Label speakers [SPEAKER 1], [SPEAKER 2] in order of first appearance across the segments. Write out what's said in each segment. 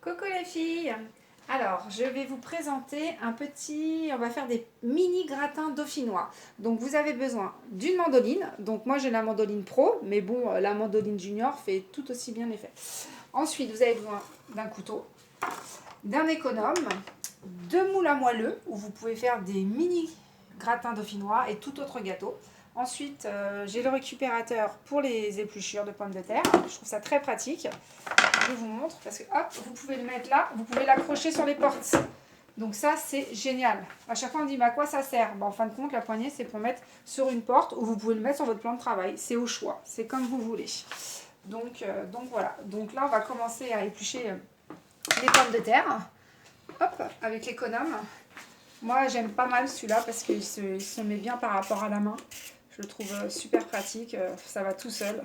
[SPEAKER 1] Coucou les filles. Alors, je vais vous présenter on va faire des mini gratins dauphinois. Donc vous avez besoin d'une mandoline. Donc moi j'ai la mandoline pro, mais bon, la mandoline junior fait tout aussi bien l'effet. Ensuite, vous avez besoin d'un couteau, d'un économe, de moules à moelleux, où vous pouvez faire des mini gratins dauphinois et tout autre gâteau. Ensuite, j'ai le récupérateur pour les épluchures de pommes de terre. Je trouve ça très pratique. Je vous montre parce que hop, vous pouvez le mettre là, vous pouvez l'accrocher sur les portes. Donc ça, c'est génial. À chaque fois, on me dit, mais à quoi ça sert? En fin de compte, la poignée, c'est pour mettre sur une porte ou vous pouvez le mettre sur votre plan de travail. C'est au choix, c'est comme vous voulez. Donc voilà. Donc là, on va commencer à éplucher les pommes de terre. Hop, avec l'économe. Moi, j'aime pas mal celui-là parce qu'il se met bien par rapport à la main. Je le trouve super pratique, ça va tout seul.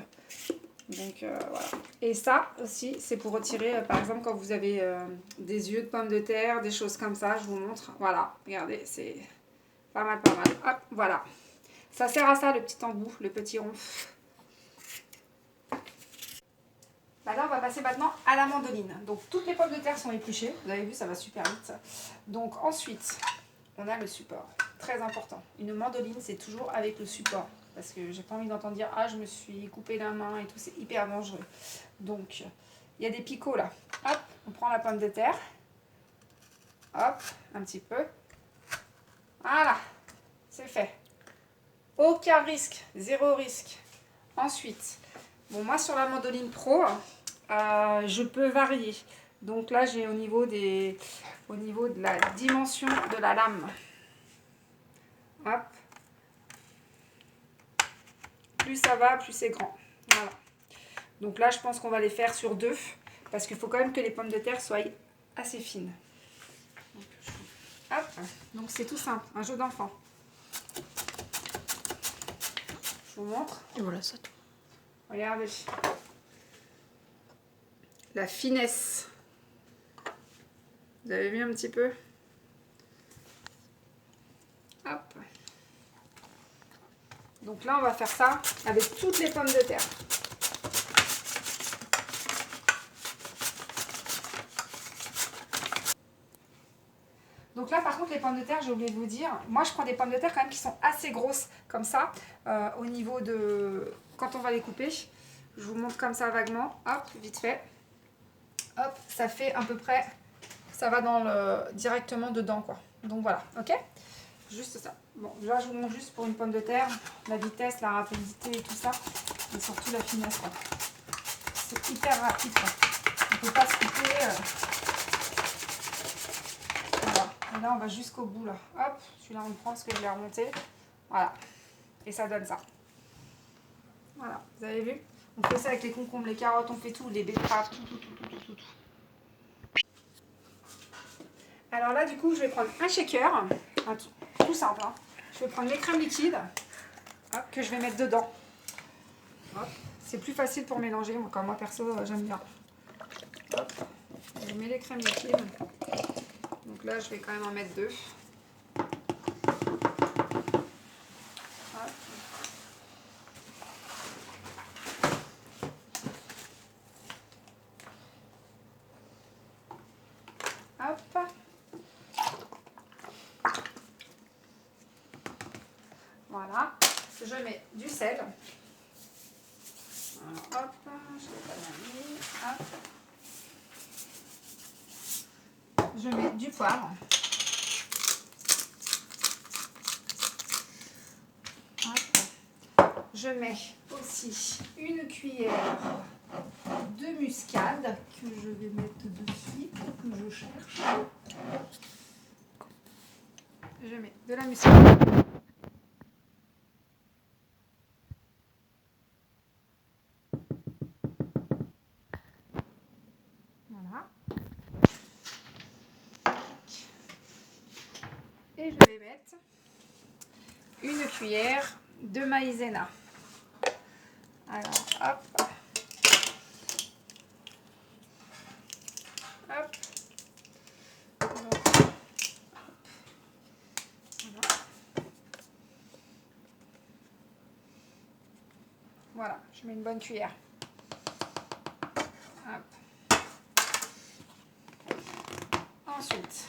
[SPEAKER 1] Donc voilà. Et ça aussi, c'est pour retirer, par exemple, quand vous avez des yeux de pommes de terre, des choses comme ça, je vous montre. Voilà, regardez, c'est pas mal, pas mal. Hop, voilà. Ça sert à ça, le petit embout, le petit rond. Bah là, on va passer maintenant à la mandoline. Donc, toutes les pommes de terre sont épluchées. Vous avez vu, ça va super vite. Donc, ensuite, on a le support. Très important. Une mandoline, c'est toujours avec le support. Parce que j'ai pas envie d'entendre dire « Ah, je me suis coupé la main et tout, c'est hyper dangereux. » Donc, il y a des picots là. Hop, on prend la pomme de terre. Hop, un petit peu. Voilà, c'est fait. Aucun risque, zéro risque. Ensuite, bon, moi sur la mandoline pro, je peux varier. Donc là, j'ai au niveau de la dimension de la lame. Hop. Plus ça va, plus c'est grand. Voilà. Donc là, je pense qu'on va les faire sur 2. Parce qu'il faut quand même que les pommes de terre soient assez fines. Hop. Donc c'est tout simple, un jeu d'enfant. Je vous montre.
[SPEAKER 2] Et voilà, ça tout.
[SPEAKER 1] Regardez. La finesse. Vous avez vu un petit peu? Hop. Donc là, on va faire ça avec toutes les pommes de terre. Donc là, par contre, les pommes de terre, j'ai oublié de vous dire, moi, je prends des pommes de terre quand même qui sont assez grosses, comme ça, au niveau de... Quand on va les couper, je vous montre comme ça vaguement, hop, vite fait. Hop, ça fait à peu près... Ça va directement dedans, quoi. Donc voilà, ok? Juste ça. Bon, là, je vous montre juste pour une pomme de terre, la vitesse, la rapidité et tout ça, et surtout la finesse, quoi. C'est hyper rapide, quoi. On ne peut pas se couper... Et là, on va jusqu'au bout, là. Hop, celui-là, on le prend parce que je l'ai remonté. Voilà. Et ça donne ça. Voilà, vous avez vu? On fait ça avec les concombres, les carottes, on fait tout, les betteraves, tout. Alors là, du coup, je vais prendre un shaker. Tout simple, hein. Je vais prendre mes crèmes liquides, hop, que je vais mettre dedans. C'est plus facile pour mélanger. Comme moi, perso, j'aime bien. Hop, je mets les crèmes liquides. Donc là, je vais quand même en mettre 2. Hop. Voilà. Je mets du sel. Alors, hop, je l'ai pas bien mis. Hop. Je mets du poivre. Je mets aussi une cuillère de muscade que je vais mettre de suite, que je cherche. Je mets de la muscade. Voilà. Et je vais mettre une cuillère de maïzena. Alors, hop. Hop. Donc, voilà, je mets une bonne cuillère. Hop. Ensuite,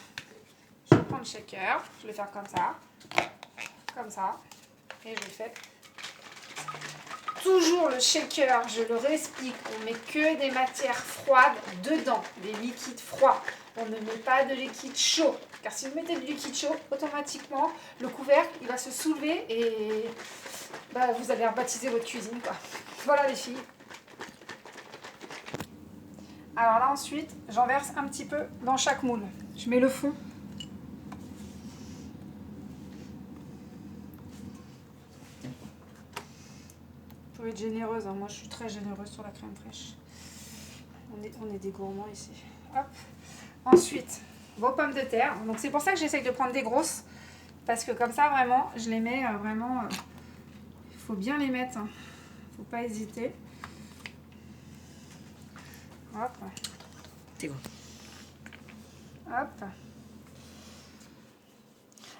[SPEAKER 1] je vais prendre le shaker. Je vais faire comme ça. Et je fais toujours le shaker, je le réexplique, on met que des matières froides dedans, des liquides froids. On ne met pas de liquide chaud, car si vous mettez du liquide chaud, automatiquement, le couvercle, il va se soulever et vous allez rebaptiser votre cuisine, quoi. Voilà les filles. Alors là, ensuite, j'en verse un petit peu dans chaque moule. Je mets le fond. Vous pouvez être généreuse, hein. Moi je suis très généreuse sur la crème fraîche. On est des gourmands ici. Hop. Ensuite, vos pommes de terre. Donc c'est pour ça que j'essaye de prendre des grosses. Parce que comme ça, vraiment, je les mets vraiment... Il faut bien les mettre. Hein. Faut pas hésiter. Hop.
[SPEAKER 2] C'est bon.
[SPEAKER 1] Hop.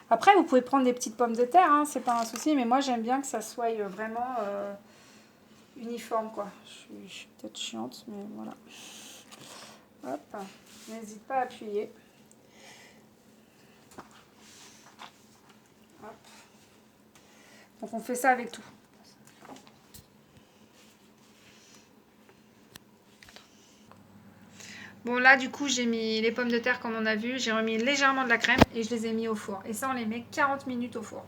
[SPEAKER 1] Après, vous pouvez prendre des petites pommes de terre, hein, c'est pas un souci, mais moi j'aime bien que ça soit vraiment uniforme, quoi. Je suis peut-être chiante, mais voilà. Hop, n'hésite pas à appuyer. Hop. Donc on fait ça avec tout. Bon là du coup j'ai mis les pommes de terre comme on a vu, j'ai remis légèrement de la crème et je les ai mis au four. Et ça on les met 40 minutes au four.